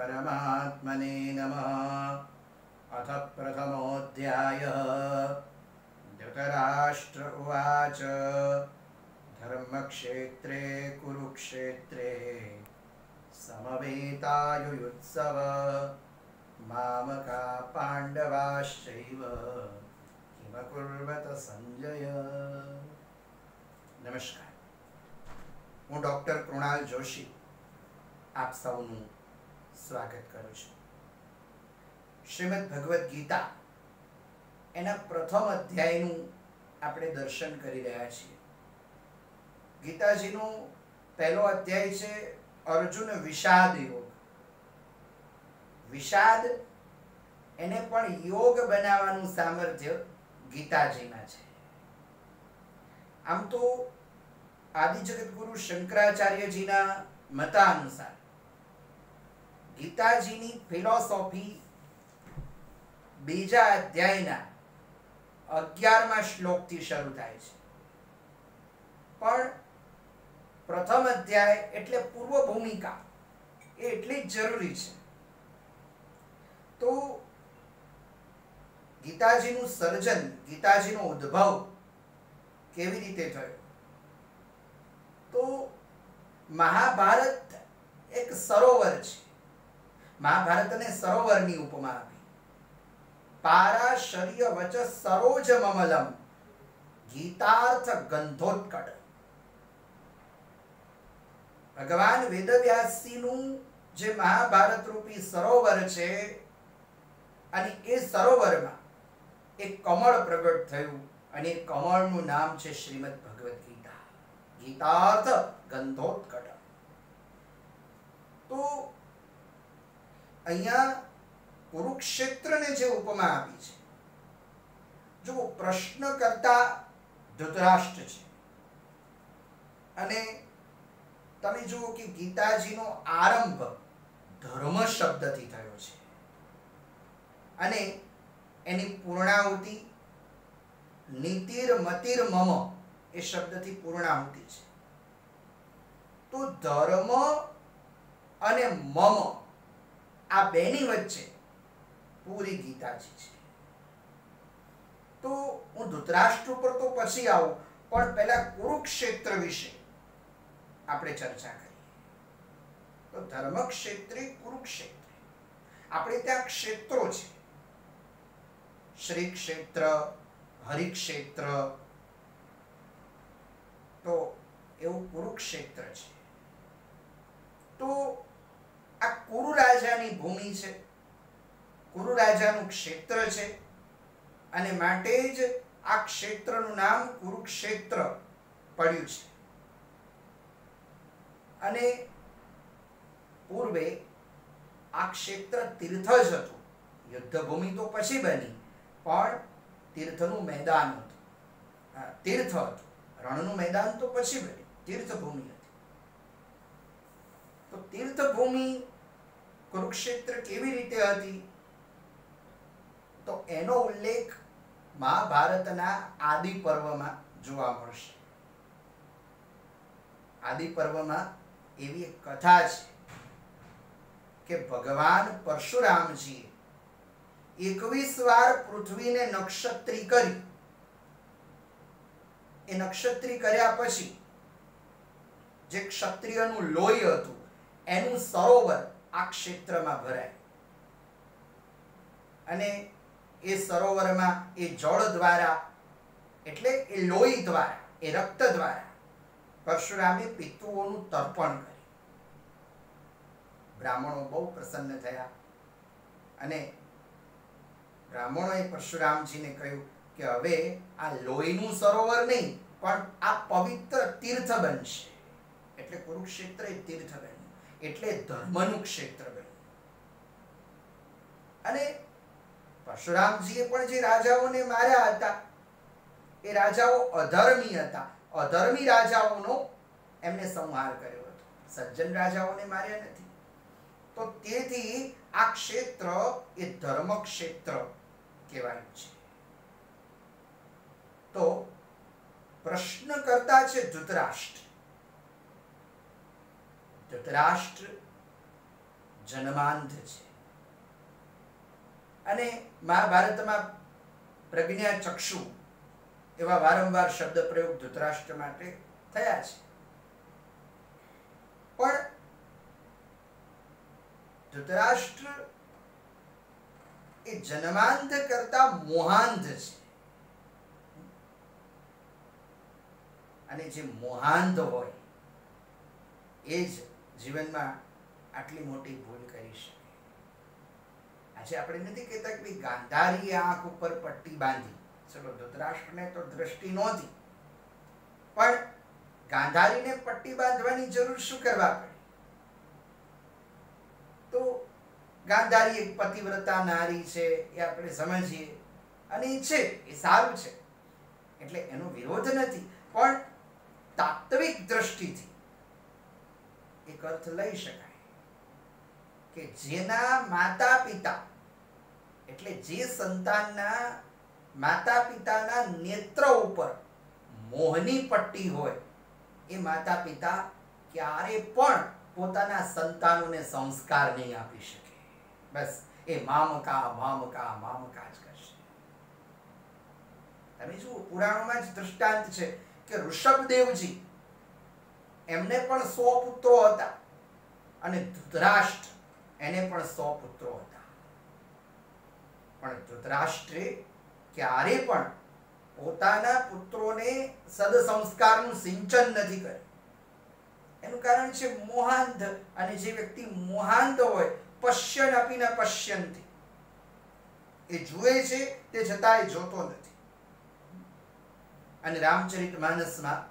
परमात्मने नमः। अथ प्रथमोऽध्यायः। धृतराष्ट्र उवाच धर्मक्षेत्रे कुरुक्षेत्रे समवेतायुयुत्सव मामका पांडवाश्चैव किमकुर्वत संजय। नमस्कार, હું ડોક્ટર કૃણાલ જોશી આપ સૌનું સ્વાગત કરું છું. શ્રીમદ ભગવદ્ ગીતા એના પ્રથમ અધ્યાયનું આપણે દર્શન કરી રહ્યા છીએ. ગીતાજીનો પહેલો અધ્યાય છે અર્જુન વિષાદ યોગ. વિષાદ એને પણ યોગ બનાવવાનું સામર્થ્ય ગીતાજીમાં છે. આમ તો આદિ જગતગુરુ શંકરાચાર્યજીના મતાનુસાર ગીતાજીની ફિલોસોફી બીજા અધ્યાયના 11મા શ્લોકથી શરૂ થાય છે. પણ પ્રથમ અધ્યાય એટલે પૂર્વ ભૂમિકા એ એટલી જ જરૂરી છે. તો ગીતાજીનું સર્જન, ગીતાજીનો ઉદ્ભવ કેવી રીતે થયો? તો મહાભારત એક સરોવર છે. મહાભારતને સરોવરની ઉપમા આપી. પારાશર્ય વચ સરોજ મમલમ ગીતાર્થ ગંધોત્કટ. ભગવાન વેદવ્યાસજીનું જે મહાભારત રૂપી સરોવર છે અને એ સરોવરમાં એક કમળ પ્રગટ થયું અને એ કમળનું નામ છે શ્રીમદ ભગવદ્ ગીતા. ગીતાર્થ ગંધોત્કટ. તો અહીંયા કુરુક્ષેત્રને જે ઉપમા આપી છે, જો પ્રશ્ન કરતા ધૃતરાષ્ટ્ર છે અને તમે જુઓ કે ગીતાજીનો આરંભ ધર્મ શબ્દથી થયો છે અને એની પૂર્ણાહુતિ નીતિર મતિર મમ એ શબ્દથી પૂર્ણાહુતિ છે. તો ધર્મ અને મમ આ બેની વચ્ચે પૂરી ગીતાજી છે. તો હું ધૃતરાષ્ટ્ર ઉપર તો પછી આવું, પણ પહેલા કુરુક્ષેત્ર વિશે આપણે ચર્ચા કરીએ. તો ધર્મક્ષેત્રે કુરુક્ષેત્ર, આપણે ત્યાં ક્ષેત્રો છે. શ્રી ક્ષેત્ર, હરિક્ષેત્ર, તો એવું કુરુક્ષેત્ર છે. તો આ કુરુ રાજાની ભૂમિ છે, કુરુ રાજાનું ક્ષેત્ર છે અને માટે જ આ ક્ષેત્રનું નામ કુરુક્ષેત્ર પડ્યું છે. અને પૂર્વે આ ક્ષેત્ર તીર્થ જ હતું. યુદ્ધભૂમિ તો પછી બની, પણ તીર્થનું મેદાન હતું, તીર્થ હતું. રણનું મેદાન તો પછી બની, તીર્થભૂમિ હતી. તો તીર્થભૂમિ કુરુક્ષેત્ર કેવી રીતે હતી? તો એનો ઉલ્લેખ મહાભારતના આદિ પર્વમાં જોવા મળશે. આદિ પર્વમાં એવી એક કથા છે કે ભગવાન પરશુરામજીએ 21 વાર પૃથ્વીને નક્ષત્રી કરી. એ નક્ષત્રી કર્યા પછી જે ક્ષત્રિયનું લોહી હતું એનું સરોવર આ ક્ષેત્રમાં ભરાય અને એ સરોવરમાં એ જળ દ્વારા, એટલે એ લોહી દ્વારા, એ રક્ત દ્વારા પરશુરામે પિતૃઓનું તર્પણ કર્યું. બ્રાહ્મણો બહુ પ્રસન્ન થયા અને બ્રાહ્મણોએ પરશુરામજીને કહ્યું કે હવે આ લોહીનું સરોવર નહીં, પણ આ પવિત્ર તીર્થ બનશે. એટલે કુરુક્ષેત્ર એ તીર્થ બન્યું, એટલે ધર્મનું ક્ષેત્ર બન્યું. અને પરશુરામજીએ પણ જે રાજાઓને માર્યા હતા એ રાજાઓ અધર્મી હતા. અધર્મી રાજાઓનો એમને સંહાર કર્યો હતો, સજ્જન રાજાઓને માર્યા નથી. તો તેથી આ ક્ષેત્ર એ ધર્મ ક્ષેત્ર કહેવાયું છે. તો પ્રશ્ન કરતા છે ધૃતરાષ્ટ્ર. ધૃતરાષ્ટ્ર જન્માંધ છે. અને મહાભારતમાં પ્રજ્ઞા ચક્ષુ એવા વારંવાર શબ્દ પ્રયોગ ધૃતરાષ્ટ્ર માટે થયા છે. પણ ધૃતરાષ્ટ્ર એ જન્માંધ કરતા મોહાંધ છે. અને જે મોહાંધ હોય એ જ જીવનમાં આટલી મોટી ભૂલ કરી શકે. આજે આપણે નથી કહેતા કે ગાંધારીએ આંખ ઉપર પટ્ટી બાંધી. ચલો, ધૃતરાષ્ટ્રને તો દ્રષ્ટિ નહોતી, પણ ગાંધારીને પટ્ટી બાંધવાની જરૂર શું કરવા પડે? તો ગાંધારી એક પતિવ્રતા નારી છે એ આપણે સમજીએ, અને એ છે, એ સારું છે, એટલે એનો વિરોધ નથી. પણ તાત્વિક દ્રષ્ટિથી એક અર્થ લઈ શકાય કે જેના માતા પિતા, એટલે જે સંતાનના માતા પિતાના નેત્ર ઉપર મોહની પટ્ટી હોય, એ માતા પિતા ક્યારે પણ પોતાના સંતાનોને સંસ્કાર નહીં આપી શકે. બસ એ મામકા મામકા મામકા જ કરશે. તમે જુઓ, પુરાણોમાં જ દૃષ્ટાંત છે કે ઋષભદેવજી, એમને પણ 100 પુત્રો હતા, અને ધૃતરાષ્ટ્ર, એને પણ 100 પુત્રો હતા. પણ ધૃતરાષ્ટ્રે ક્યારે પણ પોતાના પુત્રોને સદસંસ્કારનું સિંચન નથી કર્યું. એનું કારણ છે મોહાંધ. અને જે વ્યક્તિ મોહાંધ હોય, પશ્યન અપી ન પશ્યંતિ, એ જુએ છે તે છતાંય જોતો નથી. અને રામચરિતમાનસમાં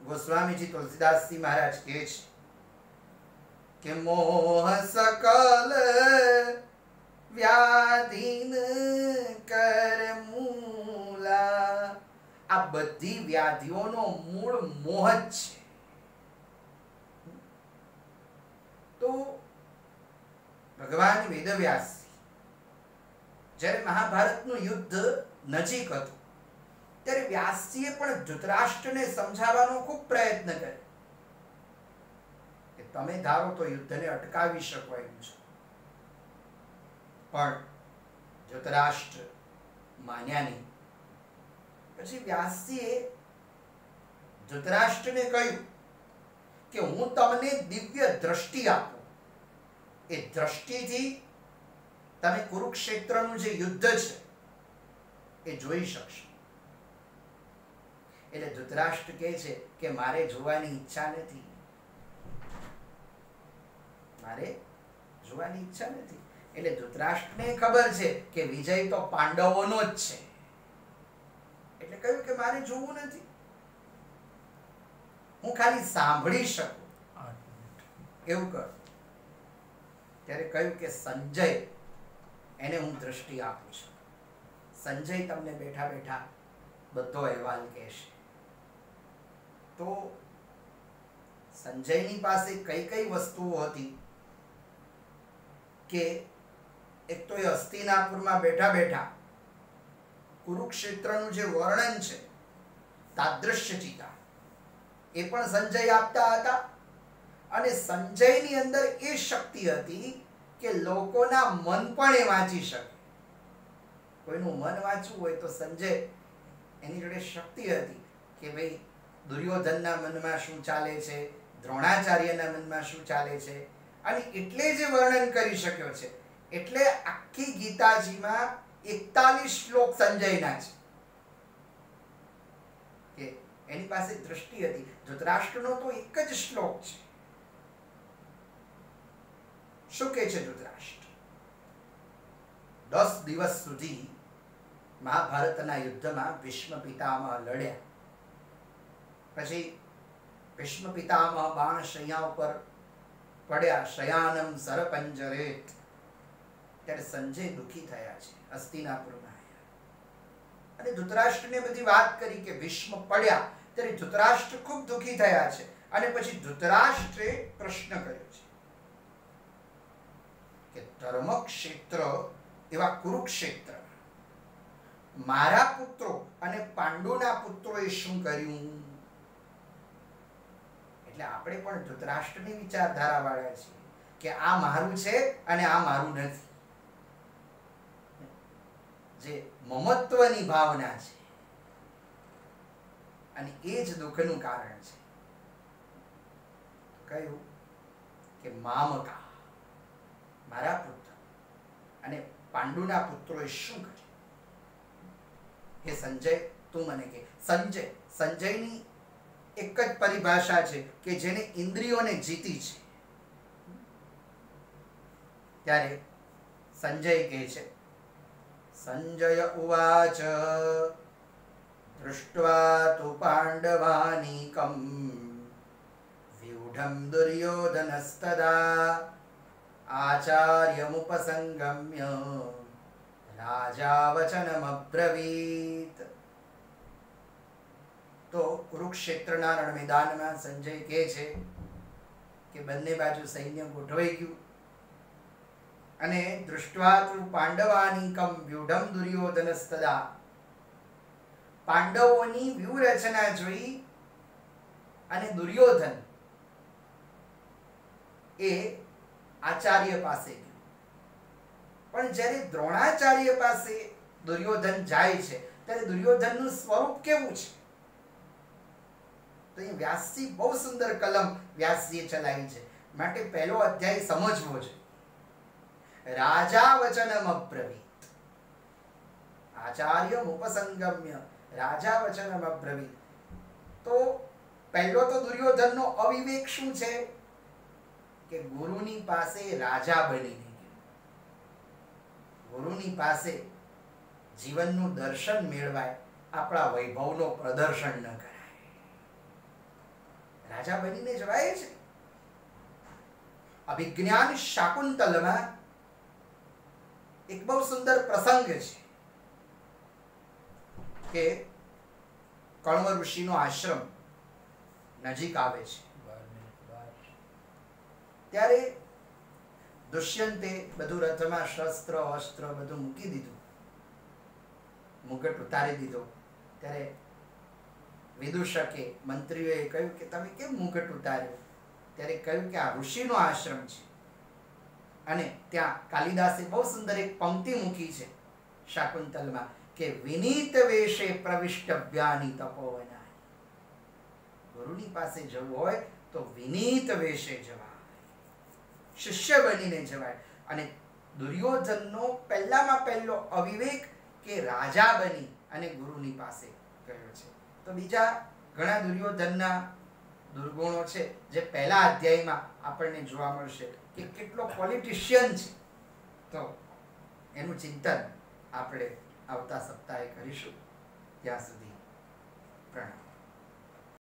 ગોસ્વામીજી તુલસીદાસજી મહારાજ કહે છે કે મોહ સકલ વ્યાધિન કર મૂલા. આ બધી વ્યાધિઓનો મૂળ મોહ જ છે. તો ભગવાન વેદવ્યાસ જ્યારે મહાભારતનું યુદ્ધ નજીક હતું, ત્યારે વ્યાસજીએ પણ ધૃતરાષ્ટ્રને સમજાવવાનો ખૂબ પ્રયત્ન કર્યો કે તમે ધારો તો યુદ્ધને અટકાવી શકો એમ છો. પણ ધૃતરાષ્ટ્ર માન્યા નહીં. પછી વ્યાસજીએ ધૃતરાષ્ટ્રને કહ્યું કે હું તમને દિવ્ય દ્રષ્ટિ આપું, એ દ્રષ્ટિથી તમે કુરુક્ષેત્રનું જે યુદ્ધ છે એ જોઈ શકશો. એટલે ધૃતરાષ્ટ્ર કહે છે કે મારે જોવાની ઈચ્છા નથી, મારે જોવાની ઈચ્છા નથી. એટલે ધૃતરાષ્ટ્રને ખબર છે કે વિજય તો પાંડવોનો જ છે, એટલે કહ્યું કે મારે જોવું નથી, હું ખાલી સાંભળી શકું એવું કર. ત્યારે કહ્યું કે સંજય, એને હું દ્રષ્ટિ આપું છું. સંજય તમને બેઠા બેઠા બધો અહેવાલ કહેશે. તો સંજયની પાસે કઈ કઈ વસ્તુઓ હતી કે એક તો એ હસ્તિનાપુરમાં બેઠા બેઠા કુરુક્ષેત્રનું જે વર્ણન છે, તાદૃશ્ય ચિતા, એ પણ સંજય આપતા હતા. અને સંજયની અંદર એ શક્તિ હતી કે લોકોના મન પણ એ વાંચી શકે. કોઈનું મન વાંચવું હોય તો સંજય, એની જોડે શક્તિ હતી કે ભાઈ દુર્યોધનના મનમાં શું ચાલે છે, દ્રોણાચાર્યના મનમાં શું ચાલે છે, અને એટલે જે વર્ણન કરી શક્યો છે. એટલે આખી ગીતાજીમાં 41 શ્લોક સંજયના છે કે એની પાસે દ્રષ્ટિ હતી. ધૃતરાષ્ટ્રનો તો એક જ શ્લોક છે. શું કહે છે ધૃતરાષ્ટ્ર? 10 દિવસ સુધી મહાભારતના યુદ્ધમાં ભીષ્મ પિતામહ લડ્યા. પછી ભીષ્મ પિતામહ બાણ શૈયા ઉપર પડ્યા. શયાનમ સરપંજરેત. ત્યારે સંજય દુઃખી થયા છે, હસ્તિનાપુરમાં આવ્યા અને ધૃતરાષ્ટ્રને બધી વાત કરી કે ભીષ્મ પડ્યા. ત્યારે ધૃતરાષ્ટ્ર ખૂબ દુઃખી થયા છે. અને પછી ધૃતરાષ્ટ્રે પ્રશ્ન કર્યો છે કે ધર્મક્ષેત્ર એવા કુરુક્ષેત્ર મારા પુત્રો અને પાંડુના પુત્રોએ શું કર્યું? એટલે આપણે પણ ધૃતરાષ્ટ્રની વિચારધારા વાળા છીએ. કે આ મારું છે અને આ મારું નથી. જે મમત્વની ભાવના છે અને એ જ દુઃખનું કારણ છે. કહ્યું કે મામકા મારા પુત્ર અને પાંડુના પુત્રોએ શું કર્યું? હે સંજય, તું મને કે. સંજયની એક જ પરિભાષા છે કે જેને ઇન્દ્રિયોને જીતી છે. ત્યારે સંજય કહે છે, સંજય ઉવાચ દૃષ્ટ્વા તુ પાંડવાનીકમ વ્યુઢમ દુર્યોધનસ્તદા આચાર્યમુપસંગમ્ય રાજા વચનમબ્રવીત. તો કુરુક્ષેત્રના રણ મેદાનમાં સંજય કહે છે કે બંને બાજુ સૈન્ય ગોઠવાઈ ગયું અને દૃષ્ટ્વા તુ પાંડવાનીકમ વ્યુઢમ દુર્યોધનસ્તદા, પાંડવોની વ્યૂહરચના જોઈ અને દુર્યોધન એ આચાર્ય પાસે ગયો. પણ જ્યારે દ્રોણાચાર્ય પાસે દુર્યોધન જાય છે ત્યારે દુર્યોધનનું સ્વરૂપ કેવું છે? તો એ વ્યાસજી બહુ સુંદર કલમ વ્યાસજીએ ચલાવી છે. માટે પહેલો અધ્યાય સમજવો છે. રાજા વચનમ અબ્રવીત, આચાર્યમ ઉપસંગમ્ય રાજા વચનમ અબ્રવીત. તો પહેલો તો દુર્યોધનનો અવિવેક શું છે કે ગુરુની પાસે રાજા બનીને ગયો. ગુરુની પાસે જીવનનું દર્શન મેળવાય, આપણા વૈભવનો પ્રદર્શન ન કરાય. રાજા બનીને જવાય છે. અભિજ્ઞાન શાકુંતલમાં એક બહુ સુંદર પ્રસંગ છે કે કણ્વ ઋષિનો આશ્રમ નજીક આવે છે. ત્યારે દુષ્યંતે બધું રથમાં શસ્ત્ર અસ્ત્ર બધું મૂકી દીધું, મુગટ ઉતારી દીધો. ત્યારે વિદૂષકે મંત્રીઓએ કહ્યું કે તમે કેમ મુગટ ઉતાર્યો? ત્યારે કહ્યું કે આ ઋષિનો આશ્રમ છે અને ત્યાં કાલિદાસે બહુ સુંદર એક પંક્તિ મૂકી છે શાકુંતલમાં કે વિનીત વેશે પ્રવિષ્ટવ્યાની તપોવના. ગુરુની પાસે જવું હોય તો વિનીત વેશે જવાય, શિષ્ય બનીને જવાય. અને દુર્યોધનનો પહેલામાં પહેલો અવિવેક કે રાજા બની અને ગુરુની પાસે ગયો છે. તો બીજા ઘણા દુર્યોધનના દુર્ગુણો છે જે પહેલા અધ્યાયમાં આપણને જોવા મળશે કે કેટલો પોલિટિશિયન છે. તો એનું ચિંતન આપણે આવતા સપ્તાહે કરીશું. ત્યાં સુધી પ્રણામ.